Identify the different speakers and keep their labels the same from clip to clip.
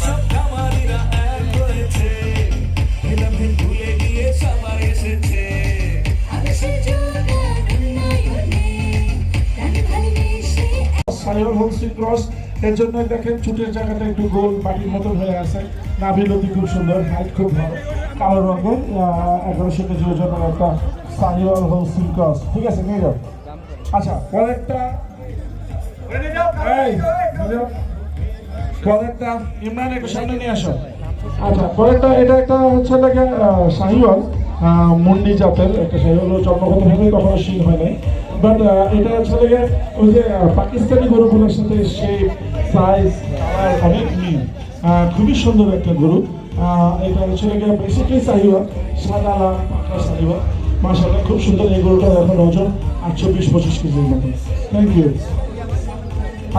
Speaker 1: সব খামারিরা এক হয়েছে, ভেদাভেদ ভুলে গিয়ে সবাই এসেছে।
Speaker 2: সাইওয়াল হোলস্টিন ক্রস, এর জন্য দেখেন চুটের জায়গাটা একটু গোল বাটির মতন হয়ে আছে। নাভিলতি খুব সুন্দর, হাইট খুব ভালো, কালো রঙের 1100 কেজি ওজনের একটা সাইওয়াল হোলস্টিন ক্রস। ঠিক আছে, নিয়ে যাও। আচ্ছা, পরেরটা পরেরটা ইমরান একটু সামনে নিয়ে আসো। আচ্ছা, পরেরটা এটা একটা হচ্ছে লাগে শাহিওয়াল মুন্ডি জাতের একটা শাহিওয়াল, জন্মগতভাবে কখনো শিং হয় নাই, বাট এটা হচ্ছে লাগে ওই যে পাকিস্তানি গরুগুলোর সাথে শেপ, সাইজ, কালার অনেক মিল। খুবই সুন্দর একটা গরু। এটা হচ্ছে লাগে বেসিক্যালি শাহিওয়াল, সাদা লাল পাকা শাহিওয়াল। মাশাআল্লাহ খুব সুন্দর। এই গরুটার এখন ওজন 28-25 কেজির মতো। Thank you.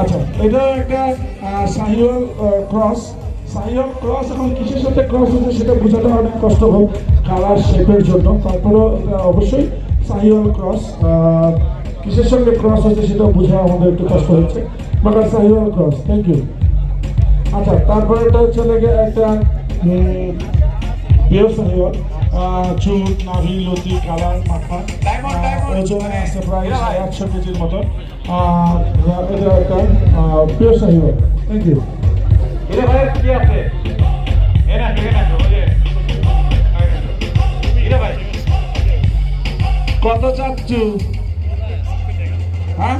Speaker 2: আচ্ছা, এটা একটা শাহিওয়াল ক্রস। শাহিওয়াল ক্রস এখন কিসের সাথে ক্রস হচ্ছে সেটা বোঝাটা অনেক কষ্ট হোক কালার শেপের জন্য, তারপরেও এটা অবশ্যই শাহিওয়াল ক্রস। কিসের সঙ্গে ক্রস হচ্ছে সেটা বোঝা আমাদের একটু কষ্ট হচ্ছে, but Sahiwal cross. Thank you. আচ্ছা, তারপরে এটা হচ্ছে লেগে একটা পিওর শাহিওয়াল, চুট, নাভি, লতি, কালার, মাথা, ওজনে আছে প্রায় 800 কেজির মতো। এটা একটা পিওর শাহিওয়াল। Thank you. কত চাচ্ছু? হ্যাঁ,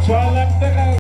Speaker 2: 6 লাখ টাকা।